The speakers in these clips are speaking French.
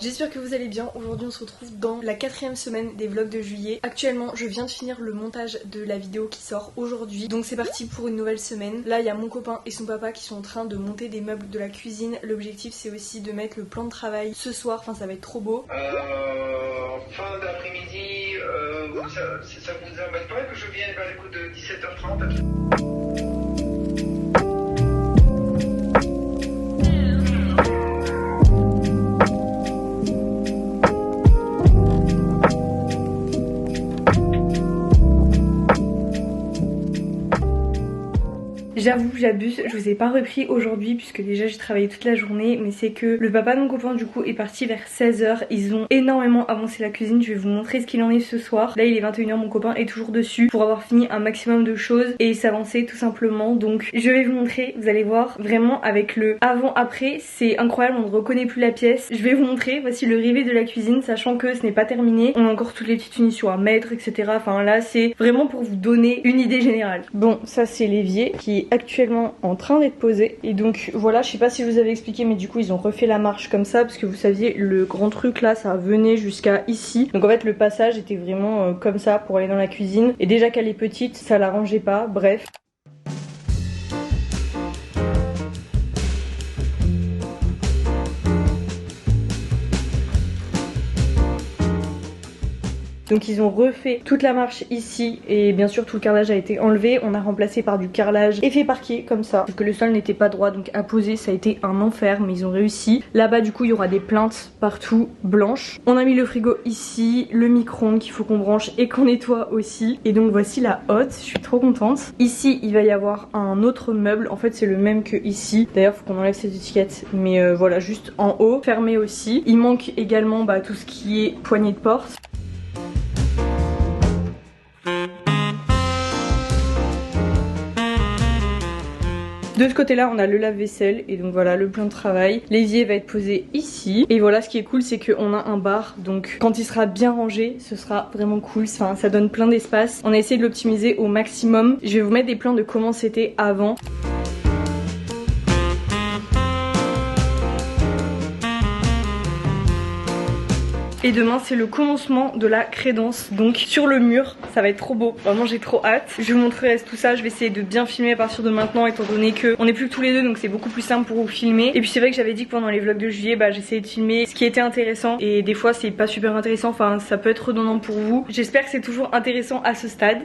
J'espère que vous allez bien. Aujourd'hui on se retrouve dans la 4e semaine des vlogs de juillet. Actuellement je viens de finir le montage de la vidéo qui sort aujourd'hui. Donc c'est parti pour une nouvelle semaine. Là il y a mon copain et son papa qui sont en train de monter des meubles de la cuisine. L'objectif c'est aussi de mettre le plan de travail ce soir, enfin ça va être trop beau. Fin d'après-midi, ça vous embête pas que je vienne vers les coups de 17h30? J'avoue, j'abuse, je vous ai pas repris aujourd'hui puisque déjà j'ai travaillé toute la journée, mais c'est que le papa de mon copain du coup est parti vers 16h. Ils ont énormément avancé la cuisine, je vais vous montrer ce qu'il en est ce soir. Là il est 21h, mon copain est toujours dessus pour avoir fini un maximum de choses et s'avancer tout simplement. Donc je vais vous montrer, vous allez voir vraiment avec le avant-après, c'est incroyable, on ne reconnaît plus la pièce. Je vais vous montrer, voici le rêve de la cuisine, sachant que ce n'est pas terminé. On a encore toutes les petites finitions à mettre, etc. Enfin là c'est vraiment pour vous donner une idée générale. Bon, ça c'est l'évier qui est actuellement en train d'être posé et donc voilà, je sais pas si je vous avais expliqué mais du coup ils ont refait la marche comme ça parce que vous saviez le grand truc là ça venait jusqu'à ici, donc en fait le passage était vraiment comme ça pour aller dans la cuisine et déjà qu'elle est petite ça l'arrangeait pas, bref. Donc ils ont refait toute la marche ici et bien sûr tout le carrelage a été enlevé. On a remplacé par du carrelage effet parquet comme ça. Parce que le sol n'était pas droit donc à poser ça a été un enfer mais ils ont réussi. Là-bas du coup il y aura des plinthes partout blanches. On a mis le frigo ici, le micro-ondes qu'il faut qu'on branche et qu'on nettoie aussi. Et donc voici la hotte, je suis trop contente. Ici il va y avoir un autre meuble, en fait c'est le même que ici. D'ailleurs faut qu'on enlève cette étiquette mais voilà juste en haut, fermé aussi. Il manque également tout ce qui est poignée de porte. De ce côté là on a le lave-vaisselle et donc voilà le plan de travail. L'évier va être posé ici. Et voilà ce qui est cool c'est qu'on a un bar. Donc quand il sera bien rangé ce sera vraiment cool. Enfin, ça donne plein d'espace. On a essayé de l'optimiser au maximum. Je vais vous mettre des plans de comment c'était avant. Et demain c'est le commencement de la crédence, donc sur le mur, ça va être trop beau, vraiment j'ai trop hâte. Je vous montrerai tout ça, je vais essayer de bien filmer à partir de maintenant étant donné que on n'est plus que tous les deux donc c'est beaucoup plus simple pour vous filmer. Et puis c'est vrai que j'avais dit que pendant les vlogs de juillet j'essayais de filmer ce qui était intéressant et des fois c'est pas super intéressant, enfin ça peut être redondant pour vous. J'espère que c'est toujours intéressant à ce stade.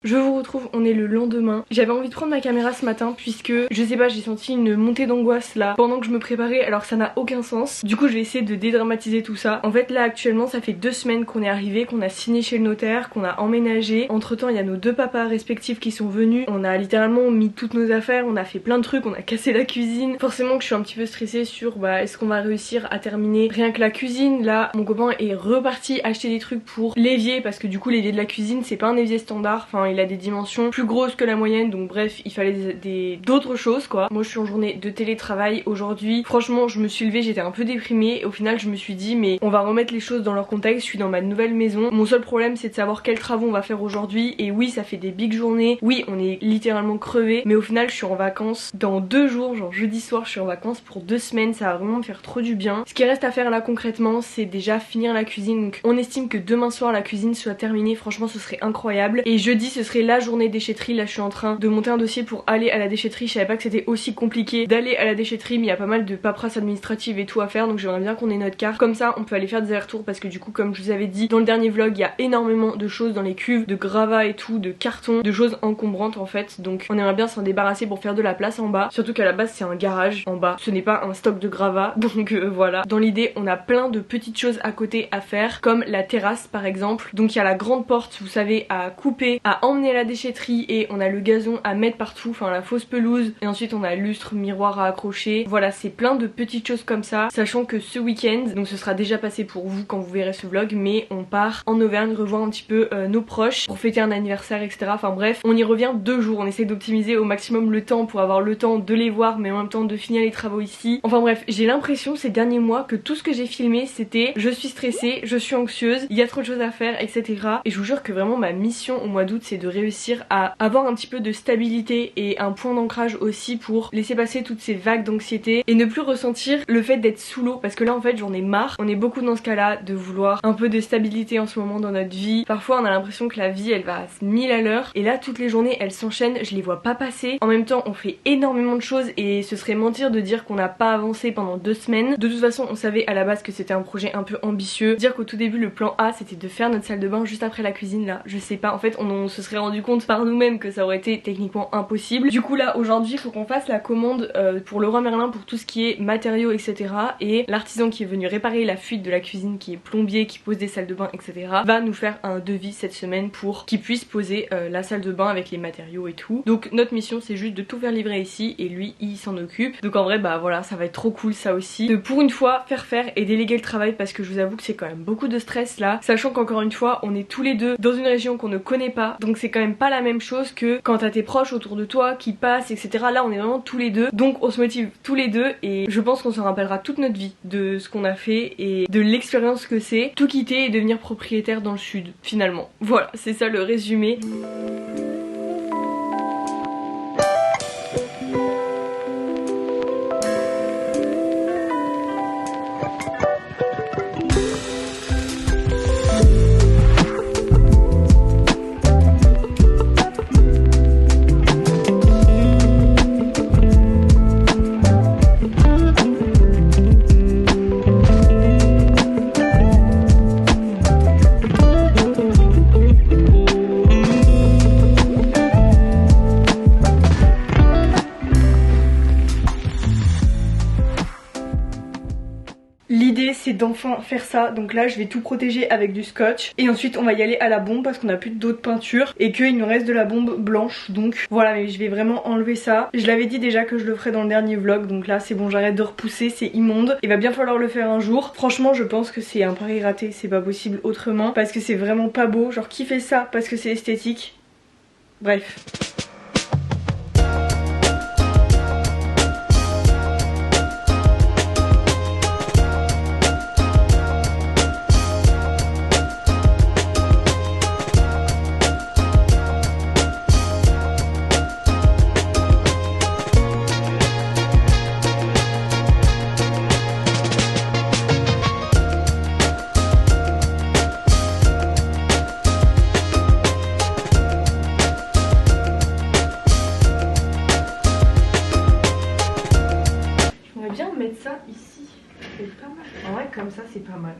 Je vous retrouve, on est le lendemain. J'avais envie de prendre ma caméra ce matin puisque, je sais pas, j'ai senti une montée d'angoisse là pendant que je me préparais alors que ça n'a aucun sens. Du coup je vais essayer de dédramatiser tout ça. En fait là actuellement ça fait 2 semaines qu'on est arrivé, qu'on a signé chez le notaire, qu'on a emménagé. Entre temps il y a nos 2 papas respectifs qui sont venus. On a littéralement mis toutes nos affaires, on a fait plein de trucs, on a cassé la cuisine. Forcément que je suis un petit peu stressée sur est-ce qu'on va réussir à terminer rien que la cuisine. Là mon copain est reparti acheter des trucs pour l'évier parce que du coup l'évier de la cuisine c'est pas un évier standard. Enfin il a des dimensions plus grosses que la moyenne donc bref il fallait d'autres choses quoi. Moi je suis en journée de télétravail aujourd'hui, franchement je me suis levée, j'étais un peu déprimée et au final je me suis dit mais on va remettre les choses dans leur contexte, je suis dans ma nouvelle maison, mon seul problème c'est de savoir quels travaux on va faire aujourd'hui et oui ça fait des big journées, oui on est littéralement crevé mais au final je suis en vacances dans 2 jours, genre jeudi soir je suis en vacances pour 2 semaines, ça va vraiment me faire trop du bien. Ce qui reste à faire là concrètement c'est déjà finir la cuisine, donc on estime que demain soir la cuisine soit terminée, franchement ce serait incroyable et jeudi ce serait la journée déchetterie. Là je suis en train de monter un dossier pour aller à la déchetterie, je savais pas que c'était aussi compliqué d'aller à la déchetterie mais il y a pas mal de paperasse administrative et tout à faire donc j'aimerais bien qu'on ait notre carte, comme ça on peut aller faire des allers-retours parce que du coup comme je vous avais dit dans le dernier vlog il y a énormément de choses dans les cuves, de gravats et tout, de cartons, de choses encombrantes en fait, donc on aimerait bien s'en débarrasser pour faire de la place en bas, surtout qu'à la base c'est un garage en bas, ce n'est pas un stock de gravats donc voilà. Dans l'idée on a plein de petites choses à côté à faire comme la terrasse par exemple, donc il y a la grande porte vous savez à couper, à enlever emmener à la déchetterie et on a le gazon à mettre partout, enfin la fausse pelouse, et ensuite on a lustre, miroir à accrocher. Voilà, c'est plein de petites choses comme ça, sachant que ce week-end, donc ce sera déjà passé pour vous quand vous verrez ce vlog, mais on part en Auvergne revoir un petit peu nos proches pour fêter un anniversaire, etc. Enfin bref, on y revient 2 jours, on essaie d'optimiser au maximum le temps pour avoir le temps de les voir, mais en même temps de finir les travaux ici. Enfin bref, j'ai l'impression ces derniers mois que tout ce que j'ai filmé c'était je suis stressée, je suis anxieuse, il y a trop de choses à faire, etc. Et je vous jure que vraiment ma mission au mois d'août c'est de réussir à avoir un petit peu de stabilité et un point d'ancrage aussi pour laisser passer toutes ces vagues d'anxiété et ne plus ressentir le fait d'être sous l'eau, parce que là en fait j'en ai marre. On est beaucoup dans ce cas là de vouloir un peu de stabilité en ce moment dans notre vie. Parfois on a l'impression que la vie elle va à 1000 à l'heure et là toutes les journées elles s'enchaînent, je les vois pas passer. En même temps on fait énormément de choses et ce serait mentir de dire qu'on n'a pas avancé pendant 2 semaines. De toute façon on savait à la base que c'était un projet un peu ambitieux. Dire qu'au tout début le plan A c'était de faire notre salle de bain juste après la cuisine, là je sais pas, en fait on se serait rendu compte par nous-mêmes que ça aurait été techniquement impossible. Du coup là aujourd'hui il faut qu'on fasse la commande pour Leroy Merlin pour tout ce qui est matériaux, etc. Et l'artisan qui est venu réparer la fuite de la cuisine, qui est plombier, qui pose des salles de bain, etc. va nous faire un devis cette semaine pour qu'il puisse poser la salle de bain avec les matériaux et tout. Donc notre mission c'est juste de tout faire livrer ici et lui il s'en occupe. Donc en vrai bah voilà, ça va être trop cool ça aussi, de pour une fois faire et déléguer le travail, parce que je vous avoue que c'est quand même beaucoup de stress là, sachant qu'encore une fois on est tous les deux dans une région qu'on ne connaît pas, donc c'est quand même pas la même chose que quand t'as tes proches autour de toi qui passent, etc. Là on est vraiment tous les deux, donc on se motive tous les deux et je pense qu'on s'en rappellera toute notre vie de ce qu'on a fait et de l'expérience que c'est tout quitter et devenir propriétaire dans le sud finalement. Voilà, c'est ça le résumé. L'idée c'est d'enfin faire ça, donc là je vais tout protéger avec du scotch et ensuite on va y aller à la bombe parce qu'on a plus d'eau de peinture et qu'il nous reste de la bombe blanche, donc voilà. Mais je vais vraiment enlever ça, je l'avais dit déjà que je le ferais dans le dernier vlog, donc là c'est bon, j'arrête de repousser, c'est immonde, il va bien falloir le faire un jour. Franchement je pense que c'est un pari raté, c'est pas possible autrement parce que c'est vraiment pas beau, genre qui fait ça parce que c'est esthétique, bref. Ça ici, c'est pas mal. En vrai comme ça c'est pas mal.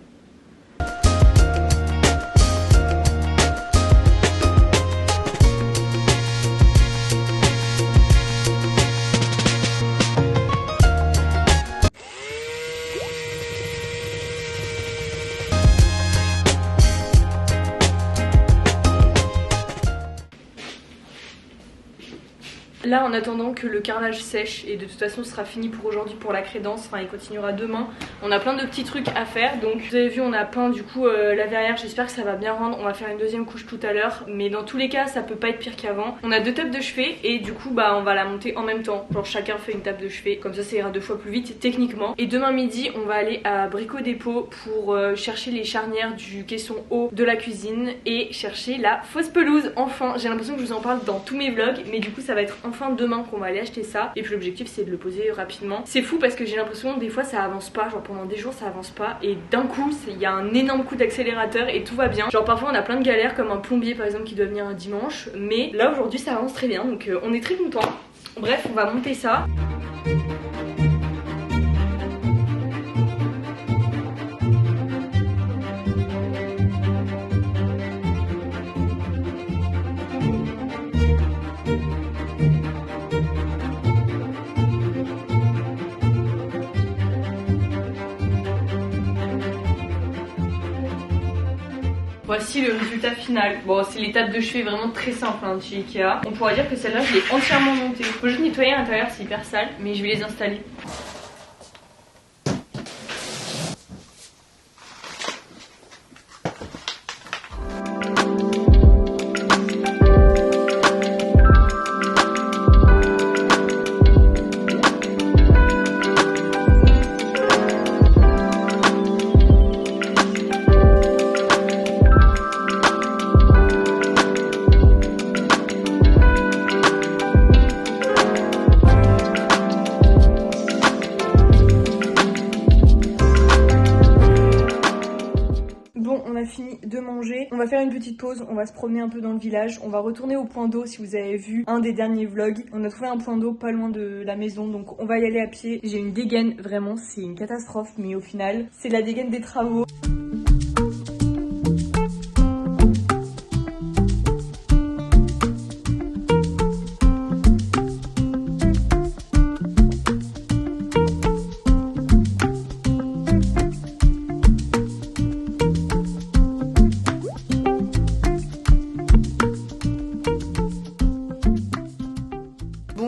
Là en attendant que le carrelage sèche, et de toute façon ce sera fini pour aujourd'hui pour la crédence, enfin il continuera demain, on a plein de petits trucs à faire. Donc vous avez vu on a peint du coup la verrière, j'espère que ça va bien rendre, on va faire une deuxième couche tout à l'heure, mais dans tous les cas ça peut pas être pire qu'avant. On a 2 tables de chevet et du coup bah on va la monter en même temps, genre chacun fait une table de chevet, comme ça ira 2 fois plus vite techniquement. Et demain midi on va aller à Brico Dépôt pour chercher les charnières du caisson haut de la cuisine et chercher la fausse pelouse. Enfin j'ai l'impression que je vous en parle dans tous mes vlogs, mais du coup ça va être enfin demain qu'on va aller acheter ça, et puis l'objectif c'est de le poser rapidement. C'est fou parce que j'ai l'impression des fois ça avance pas, genre pendant des jours ça avance pas et d'un coup il y a un énorme coup d'accélérateur et tout va bien. Genre parfois on a plein de galères comme un plombier par exemple qui doit venir un dimanche, mais là aujourd'hui ça avance très bien, donc on est très content. Bref on va monter ça. Ouais, voici le résultat final. Bon, c'est l'étape de chevet vraiment très simple hein, de chez Ikea. On pourra dire que celle-là je l'ai entièrement montée. Faut juste nettoyer à l'intérieur, c'est hyper sale, mais je vais les installer. Fini de manger, on va faire une petite pause, on va se promener un peu dans le village, on va retourner au point d'eau. Si vous avez vu un des derniers vlogs, on a trouvé un point d'eau pas loin de la maison, donc on va y aller à pied. J'ai une dégaine, vraiment c'est une catastrophe, mais au final c'est la dégaine des travaux.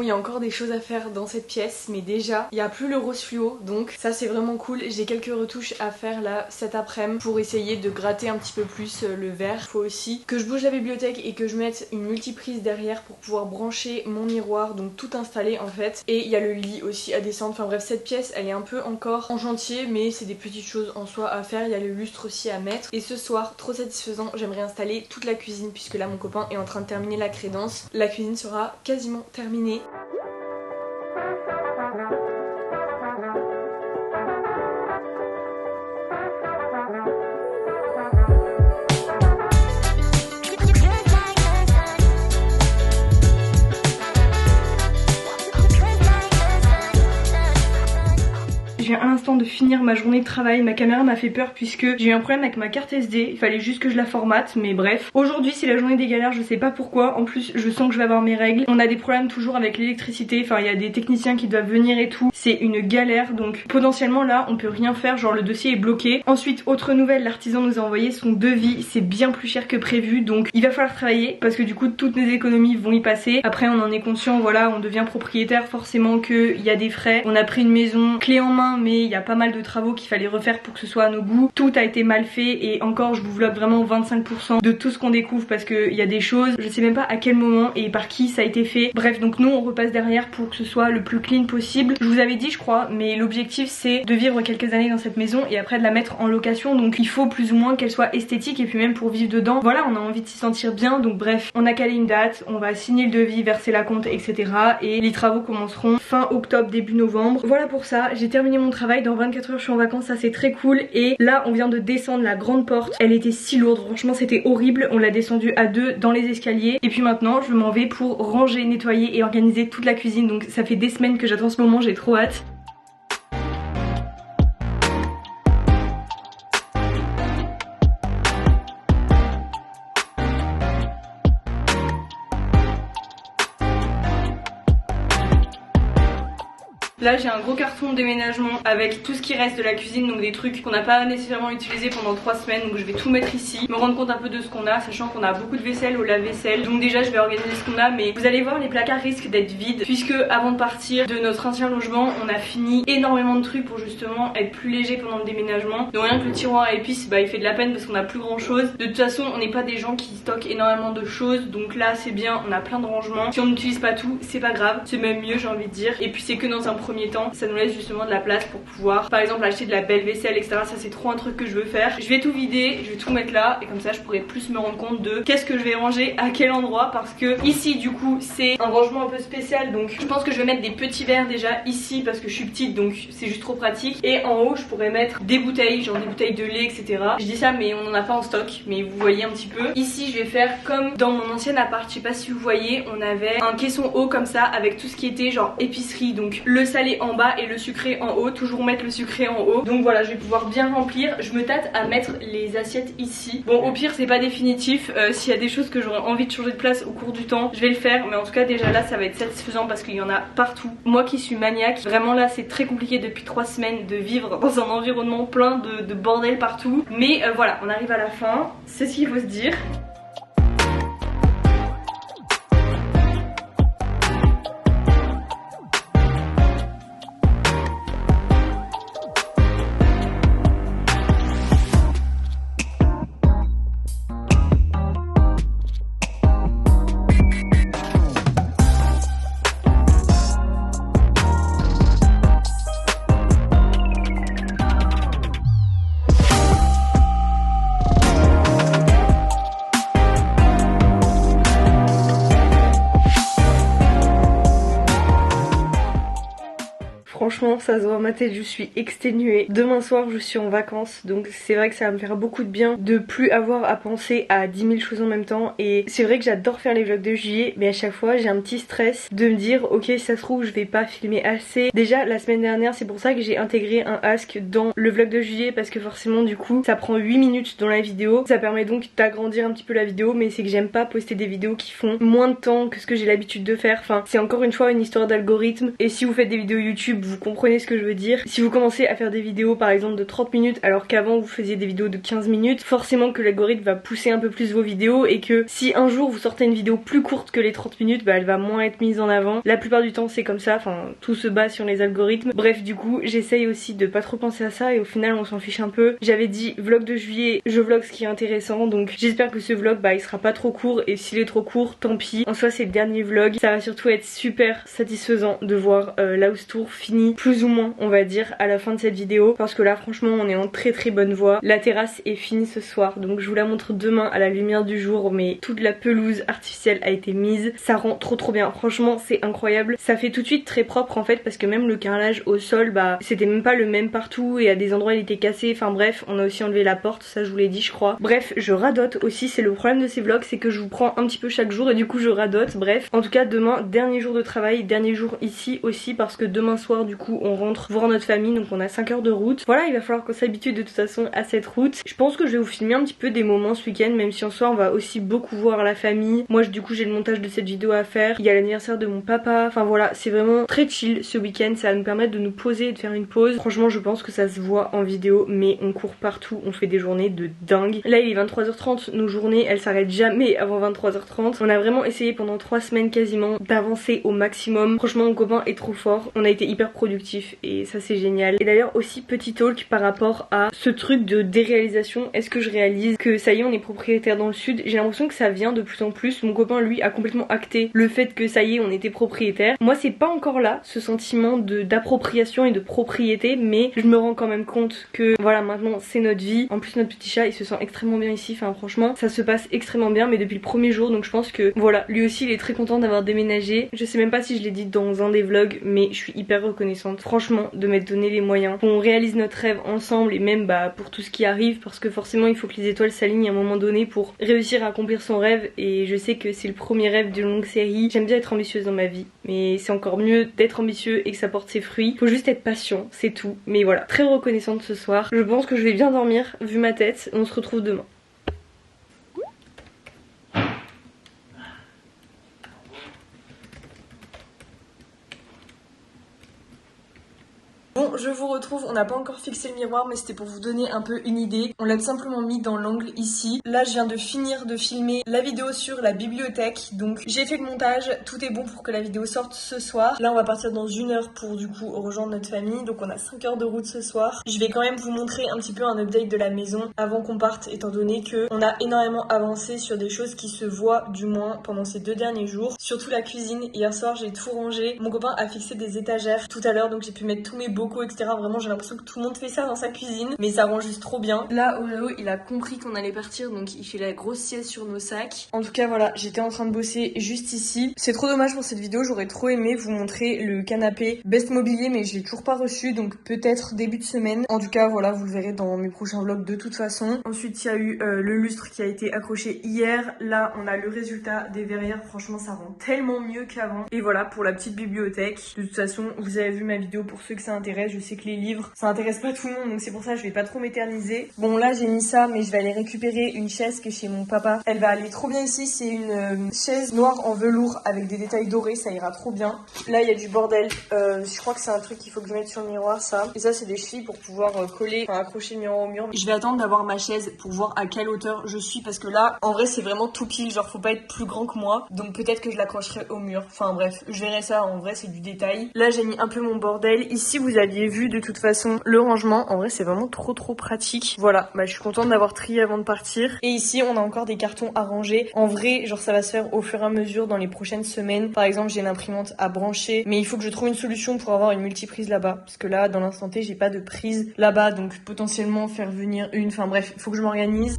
Il y a encore des choses à faire dans cette pièce, mais déjà il n'y a plus le rose fluo, donc ça c'est vraiment cool. J'ai quelques retouches à faire là cet après-midi pour essayer de gratter un petit peu plus le verre. Il faut aussi que je bouge la bibliothèque et que je mette une multiprise derrière pour pouvoir brancher mon miroir, donc tout installer en fait. Et il y a le lit aussi à descendre, enfin bref, cette pièce elle est un peu encore en chantier, mais c'est des petites choses en soi à faire. Il y a le lustre aussi à mettre, et ce soir, trop satisfaisant, j'aimerais installer toute la cuisine puisque là mon copain est en train de terminer la crédence. La cuisine sera quasiment terminée. Je viens à l'instant de finir ma journée de travail, ma caméra m'a fait peur puisque j'ai eu un problème avec ma carte SD, il fallait juste que je la formate, mais bref. Aujourd'hui c'est la journée des galères, je sais pas pourquoi, en plus je sens que je vais avoir mes règles. On a des problèmes toujours avec l'électricité, enfin il y a des techniciens qui doivent venir et tout, c'est une galère, donc potentiellement là on peut rien faire, genre le dossier est bloqué. Ensuite, autre nouvelle, l'artisan nous a envoyé son devis, c'est bien plus cher que prévu, donc il va falloir travailler parce que du coup toutes nos économies vont y passer. Après on en est conscient, voilà, on devient propriétaire, forcément qu'il y a des frais. On a pris une maison clé en main, mais il y a pas mal de travaux qu'il fallait refaire pour que ce soit à nos goûts. Tout a été mal fait et encore je vous vlog vraiment 25% de tout ce qu'on découvre parce qu'il y a des choses, je sais même pas à quel moment et par qui ça a été fait. Bref, donc nous on repasse derrière pour que ce soit le plus clean possible. Je vous avais dit je crois, mais l'objectif c'est de vivre quelques années dans cette maison et après de la mettre en location, donc il faut plus ou moins qu'elle soit esthétique et puis même pour vivre dedans, voilà, on a envie de s'y sentir bien. Donc bref, on a calé une date, on va signer le devis, verser la compte, etc. et les travaux commenceront fin octobre, début novembre. Voilà pour ça, j'ai terminé mon travail. Dans 24 heures je suis en vacances, ça c'est très cool. Et là on vient de descendre la grande porte, elle était si lourde, franchement c'était horrible. On l'a descendue à deux dans les escaliers. Et puis maintenant je m'en vais pour ranger, nettoyer et organiser toute la cuisine. Donc ça fait des semaines que j'attends ce moment, j'ai trop hâte. Là j'ai un gros carton de déménagement avec tout ce qui reste de la cuisine, donc des trucs qu'on n'a pas nécessairement utilisé pendant 3 semaines, donc je vais tout mettre ici, me rendre compte un peu de ce qu'on a, sachant qu'on a beaucoup de vaisselle au lave-vaisselle, donc déjà je vais organiser ce qu'on a. Mais vous allez voir, les placards risquent d'être vides puisque avant de partir de notre ancien logement on a fini énormément de trucs pour justement être plus léger pendant le déménagement. Donc rien que le tiroir à épices, bah il fait de la peine parce qu'on a plus grand chose. De toute façon on n'est pas des gens qui stockent énormément de choses, donc là c'est bien, on a plein de rangements. Si on n'utilise pas tout c'est pas grave, c'est même mieux j'ai envie de dire. Et puis c'est que dans un premier temps ça nous laisse justement de la place pour pouvoir par exemple acheter de la belle vaisselle, etc. Ça c'est trop un truc que je veux faire. Je vais tout vider, je vais tout mettre là et comme ça je pourrai plus me rendre compte de qu'est-ce que je vais ranger à quel endroit, parce que ici du coup c'est un rangement un peu spécial, donc je pense que je vais mettre des petits verres déjà ici parce que je suis petite, donc c'est juste trop pratique. Et en haut je pourrais mettre des bouteilles, genre des bouteilles de lait, etc. Je dis ça mais on en a pas en stock, mais vous voyez un petit peu. Ici je vais faire comme dans mon ancien appart, je sais pas si vous voyez, on avait un caisson haut comme ça avec tout ce qui était genre épicerie, donc le salé en bas et le sucré en haut, toujours mettre le sucré en haut. Donc voilà, je vais pouvoir bien remplir. Je me tâte à mettre les assiettes ici. Bon, au pire c'est pas définitif, s'il y a des choses que j'aurais envie de changer de place au cours du temps, je vais le faire, mais en tout cas déjà là ça va être satisfaisant parce qu'il y en a partout. Moi qui suis maniaque, vraiment là c'est très compliqué depuis 3 semaines de vivre dans un environnement plein de bordel partout. Mais voilà, on arrive à la fin, c'est ce qu'il faut se dire. Franchement ça se voit à ma tête, je suis exténuée. Demain soir je suis en vacances, donc c'est vrai que ça va me faire beaucoup de bien de plus avoir à penser à 10 000 choses en même temps. Et c'est vrai que j'adore faire les vlogs de juillet, mais à chaque fois j'ai un petit stress de me dire ok, si ça se trouve je vais pas filmer assez. Déjà la semaine dernière c'est pour ça que j'ai intégré un ask dans le vlog de juillet, parce que forcément du coup ça prend 8 minutes dans la vidéo. Ça permet donc d'agrandir un petit peu la vidéo, mais c'est que j'aime pas poster des vidéos qui font moins de temps que ce que j'ai l'habitude de faire. Enfin c'est encore une fois une histoire d'algorithme, et si vous faites des vidéos YouTube vous comprenez ce que je veux dire. Si vous commencez à faire des vidéos par exemple de 30 minutes alors qu'avant vous faisiez des vidéos de 15 minutes, forcément que l'algorithme va pousser un peu plus vos vidéos, et que si un jour vous sortez une vidéo plus courte que les 30 minutes, bah elle va moins être mise en avant. La plupart du temps c'est comme ça, enfin tout se base sur les algorithmes. Bref, du coup j'essaye aussi de pas trop penser à ça, et au final on s'en fiche un peu. J'avais dit vlog de juillet, je vlog ce qui est intéressant, donc j'espère que ce vlog bah il sera pas trop court, et s'il est trop court tant pis. En soi c'est le dernier vlog, ça va surtout être super satisfaisant de voir la house tour finie plus ou moins on va dire à la fin de cette vidéo, parce que là franchement on est en très très bonne voie. La terrasse est finie ce soir, donc je vous la montre demain à la lumière du jour, mais toute la pelouse artificielle a été mise, ça rend trop bien, franchement c'est incroyable. Ça fait tout de suite très propre en fait, parce que même le carrelage au sol bah c'était même pas le même partout, et à des endroits il était cassé. Enfin bref, on a aussi enlevé la porte, ça je vous l'ai dit je crois. Bref, je radote aussi, c'est le problème de ces vlogs, c'est que je vous prends un petit peu chaque jour et du coup je radote. Bref, en tout cas demain dernier jour de travail, dernier jour ici aussi, parce que demain soir du coup on rentre voir notre famille, donc on a 5 heures de route. Voilà, il va falloir qu'on s'habitue de toute façon à cette route. Je pense que je vais vous filmer un petit peu des moments ce week-end, même si en soi on va aussi beaucoup voir la famille. Moi du coup j'ai le montage de cette vidéo à faire, il y a l'anniversaire de mon papa, enfin voilà, c'est vraiment très chill ce week-end, ça va nous permettre de nous poser et de faire une pause. Franchement je pense que ça se voit en vidéo, mais on court partout, on fait des journées de dingue. Là il est 23h30, nos journées elles s'arrêtent jamais avant 23h30. On a vraiment essayé pendant 3 semaines quasiment d'avancer au maximum. Franchement mon copain est trop fort, on a été hyper productifs et ça c'est génial. Et d'ailleurs aussi petit talk par rapport à ce truc de déréalisation, est-ce que je réalise que ça y est on est propriétaire dans le sud? J'ai l'impression que ça vient de plus en plus. Mon copain lui a complètement acté le fait que ça y est on était propriétaire. Moi c'est pas encore là ce sentiment d'appropriation et de propriété, mais je me rends quand même compte que voilà maintenant c'est notre vie. En plus notre petit chat il se sent extrêmement bien ici, enfin franchement ça se passe extrêmement bien, mais depuis le premier jour, donc je pense que voilà lui aussi il est très content d'avoir déménagé. Je sais même pas si je l'ai dit dans un des vlogs, mais je suis hyper reconnaissante franchement de m'être donné les moyens, qu'on réalise notre rêve ensemble, et même bah pour tout ce qui arrive, parce que forcément il faut que les étoiles s'alignent à un moment donné pour réussir à accomplir son rêve. Et je sais que c'est le premier rêve d'une longue série. J'aime bien être ambitieuse dans ma vie, mais c'est encore mieux d'être ambitieux et que ça porte ses fruits. Faut juste être patient, c'est tout. Mais voilà, très reconnaissante ce soir. Je pense que je vais bien dormir vu ma tête. On se retrouve demain. Bon, je vous retrouve, on n'a pas encore fixé le miroir, mais c'était pour vous donner un peu une idée. On l'a tout simplement mis dans l'angle ici. Là je viens de finir de filmer la vidéo sur la bibliothèque, donc j'ai fait le montage, tout est bon pour que la vidéo sorte ce soir. Là on va partir dans 1 heure pour du coup rejoindre notre famille, donc on a 5 heures de route ce soir. Je vais quand même vous montrer un petit peu un update de la maison avant qu'on parte, étant donné que on a énormément avancé sur des choses qui se voient du moins pendant ces 2 derniers jours. Surtout la cuisine, hier soir j'ai tout rangé. Mon copain a fixé des étagères tout à l'heure, donc j'ai pu mettre tous mes bocaux déco, etc. Vraiment, j'ai l'impression que tout le monde fait ça dans sa cuisine, mais ça rend juste trop bien. Là, Oreo, il a compris qu'on allait partir, donc il fait la grosse sieste sur nos sacs. En tout cas, voilà, j'étais en train de bosser juste ici. C'est trop dommage pour cette vidéo, j'aurais trop aimé vous montrer le canapé Best Mobilier, mais je l'ai toujours pas reçu, donc peut-être début de semaine. En tout cas, voilà, vous le verrez dans mes prochains vlogs de toute façon. Ensuite, il y a eu le lustre qui a été accroché hier. Là, on a le résultat des verrières. Franchement, ça rend tellement mieux qu'avant. Et voilà pour la petite bibliothèque. De toute façon, vous avez vu ma vidéo pour ceux que ça intéresse. Je sais que les livres, ça intéresse pas tout le monde, donc c'est pour ça que je vais pas trop m'éterniser. Bon, là, j'ai mis ça, mais je vais aller récupérer une chaise qui est chez mon papa. Elle va aller trop bien ici. C'est une chaise noire en velours avec des détails dorés. Ça ira trop bien. Là, il y a du bordel. Je crois que c'est un truc qu'il faut que je mette sur le miroir, ça. Et ça, c'est des chevilles pour pouvoir coller, enfin accrocher le miroir au mur. Je vais attendre d'avoir ma chaise pour voir à quelle hauteur je suis, parce que là, en vrai, c'est vraiment tout pile. Genre, faut pas être plus grand que moi. Donc peut-être que je l'accrocherai au mur. Enfin bref, je verrai ça. En vrai, c'est du détail. Là, j'ai mis un peu mon bordel. Ici, vous aviez vu de toute façon le rangement. En vrai, c'est vraiment trop pratique. Voilà, bah je suis contente d'avoir trié avant de partir. Et ici, on a encore des cartons à ranger. En vrai, genre ça va se faire au fur et à mesure dans les prochaines semaines. Par exemple, j'ai une imprimante à brancher, mais il faut que je trouve une solution pour avoir une multiprise là-bas, parce que là, dans l'instant T, j'ai pas de prise là-bas, donc potentiellement faire venir une. Enfin bref, il faut que je m'organise.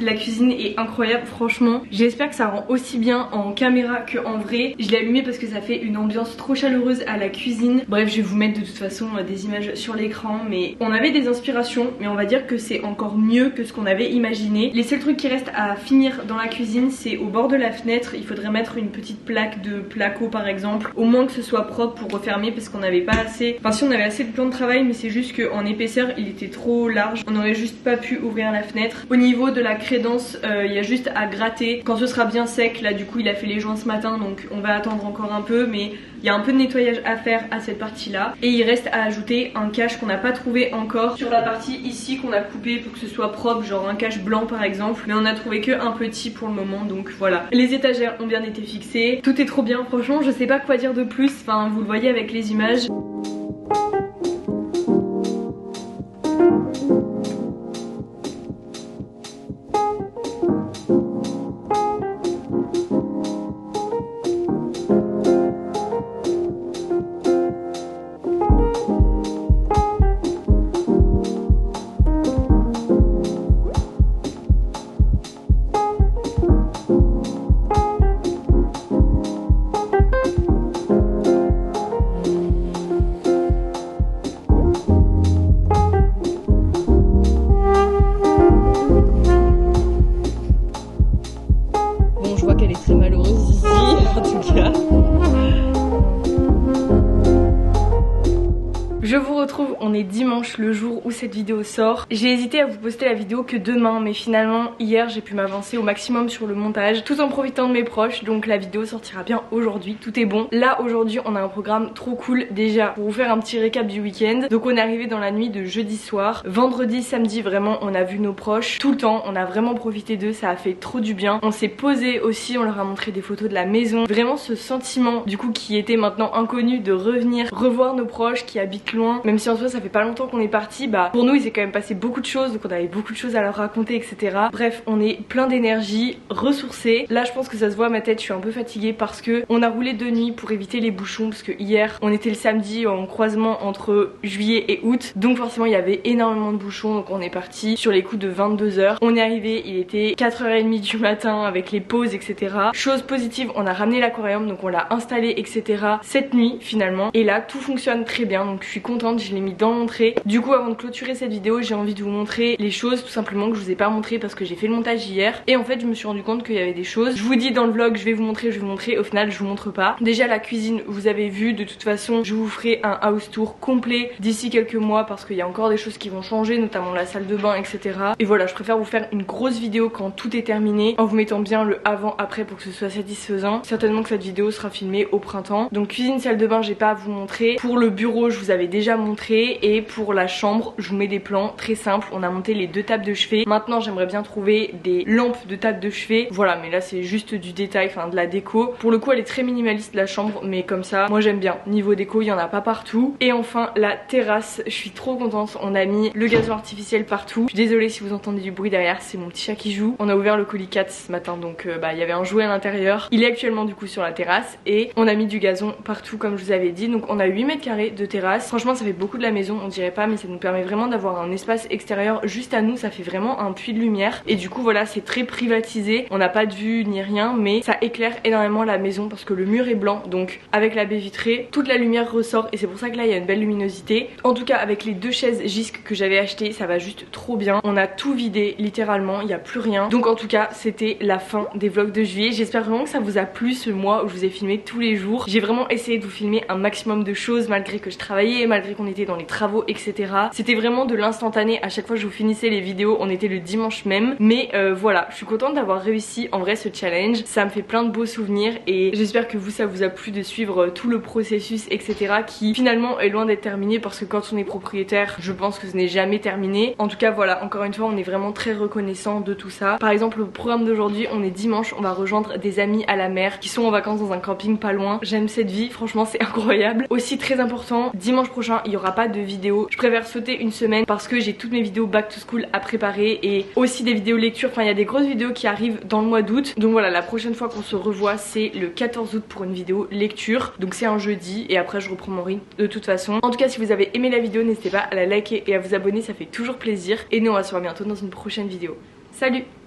La cuisine est incroyable, franchement. J'espère que ça rend aussi bien en caméra qu'en vrai. Je l'ai allumé parce que ça fait une ambiance trop chaleureuse à la cuisine. Bref, je vais vous mettre de toute façon des images sur l'écran. Mais on avait des inspirations, mais on va dire que c'est encore mieux que ce qu'on avait imaginé. Les seuls trucs qui restent à finir dans la cuisine, c'est au bord de la fenêtre. Il faudrait mettre une petite plaque de placo par exemple. Au moins que ce soit propre pour refermer, parce qu'on n'avait pas assez... Enfin si, on avait assez de plan de travail, mais c'est juste qu'en épaisseur, il était trop large. On n'aurait juste pas pu ouvrir la fenêtre. Au niveau de la crédence, il y a juste à gratter quand ce sera bien sec. Là du coup il a fait les joints ce matin, donc on va attendre encore un peu, mais il y a un peu de nettoyage à faire à cette partie là. Et il reste à ajouter un cache qu'on n'a pas trouvé encore sur la partie ici qu'on a coupé pour que ce soit propre, genre un cache blanc par exemple, mais on a trouvé que un petit pour le moment, donc voilà. Les étagères ont bien été fixées, tout est trop bien, franchement je sais pas quoi dire de plus, enfin vous le voyez avec les images. Je vous retrouve, on est dimanche, le jour où cette vidéo sort. J'ai hésité à vous poster la vidéo que demain, mais finalement hier j'ai pu m'avancer au maximum sur le montage tout en profitant de mes proches, donc la vidéo sortira bien aujourd'hui, tout est bon. Là aujourd'hui on a un programme trop cool. Déjà pour vous faire un petit récap du week-end, donc on est arrivé dans la nuit de jeudi soir. Vendredi, samedi, vraiment on a vu nos proches tout le temps, on a vraiment profité d'eux, ça a fait trop du bien. On s'est posé aussi, on leur a montré des photos de la maison. Vraiment ce sentiment du coup qui était maintenant inconnu de revenir revoir nos proches qui habitent loin, même si en soi ça fait pas longtemps qu'on est parti, bah pour nous il s'est quand même passé beaucoup de choses, donc on avait beaucoup de choses à leur raconter, etc. Bref, on est plein d'énergie, ressourcés. Là je pense que ça se voit à ma tête, je suis un peu fatiguée parce que on a roulé de nuit pour éviter les bouchons, parce que hier on était le samedi en croisement entre juillet et août, donc forcément il y avait énormément de bouchons, donc on est parti sur les coups de 22h. On est arrivé, il était 4h30 du matin avec les pauses, etc. Chose positive, on a ramené l'aquarium, donc on l'a installé, etc. cette nuit finalement, et là tout fonctionne très bien, donc je suis contente, je l'ai mis dans l'entrée. Du coup avant de clôturer cette vidéo, j'ai envie de vous montrer les choses tout simplement que je vous ai pas montré parce que j'ai fait le montage hier, et en fait je me suis rendu compte qu'il y avait des choses. Je vous dis dans le vlog je vais vous montrer, au final je vous montre pas. Déjà la cuisine vous avez vu, de toute façon je vous ferai un house tour complet d'ici quelques mois parce qu'il y a encore des choses qui vont changer, notamment la salle de bain, etc. Et voilà, je préfère vous faire une grosse vidéo quand tout est terminé, en vous mettant bien le avant après pour que ce soit satisfaisant. Certainement que cette vidéo sera filmée au printemps. Donc cuisine, salle de bain, j'ai pas à vous montrer. Pour le bureau je vous avais déjà montré, Et pour la chambre, je vous mets des plans très simples. On a monté les 2 tables de chevet. Maintenant j'aimerais bien trouver des lampes de table de chevet. Voilà, mais là c'est juste du détail, enfin de la déco. Pour le coup elle est très minimaliste la chambre, mais comme ça moi j'aime bien. Niveau déco il y en a pas partout. Et enfin la terrasse, je suis trop contente. On a mis le gazon artificiel partout. Je suis désolée si vous entendez du bruit derrière, c'est mon petit chat qui joue. On a ouvert le Colicat ce matin, donc il y avait un jouet à l'intérieur. Il est actuellement du coup sur la terrasse et on a mis du gazon partout comme je vous avais dit. Donc on a 8 mètres carrés de terrasse. Franchement ça fait beaucoup de la maison, on dirait pas, mais ça nous permet vraiment d'avoir un espace extérieur juste à nous. Ça fait vraiment un puits de lumière et du coup voilà, c'est très privatisé. On n'a pas de vue ni rien, mais ça éclaire énormément la maison parce que le mur est blanc, donc avec la baie vitrée toute la lumière ressort et c'est pour ça que là il y a une belle luminosité. En tout cas avec les 2 chaises Gisc que j'avais achetées, ça va juste trop bien. On a tout vidé littéralement, il n'y a plus rien. Donc en tout cas c'était la fin des vlogs de juillet. J'espère vraiment que ça vous a plu ce mois où je vous ai filmé tous les jours. J'ai vraiment essayé de vous filmer un maximum de choses malgré que je travaillais, malgré qu'on était dans les travaux, etc. C'était vraiment de l'instantané. À chaque fois que je vous finissais les vidéos, on était le dimanche même. Mais voilà, je suis contente d'avoir réussi en vrai ce challenge. Ça me fait plein de beaux souvenirs et j'espère que vous, ça vous a plu de suivre tout le processus, etc. qui finalement est loin d'être terminé parce que quand on est propriétaire, je pense que ce n'est jamais terminé. En tout cas voilà, encore une fois on est vraiment très reconnaissant de tout ça. Par exemple le programme d'aujourd'hui, on est dimanche, on va rejoindre des amis à la mer qui sont en vacances dans un camping pas loin. J'aime cette vie, franchement c'est incroyable. Aussi très important, dimanche prochain il n'y aura pas de vidéo. Je préfère sauter une semaine parce que j'ai toutes mes vidéos back to school à préparer et aussi des vidéos lecture. Enfin il y a des grosses vidéos qui arrivent dans le mois d'août. Donc voilà, la prochaine fois qu'on se revoit c'est le 14 août pour une vidéo lecture. Donc c'est un jeudi et après je reprends mon rythme de toute façon. En tout cas si vous avez aimé la vidéo, n'hésitez pas à la liker et à vous abonner, ça fait toujours plaisir. Et nous on va se voir bientôt dans une prochaine vidéo. Salut!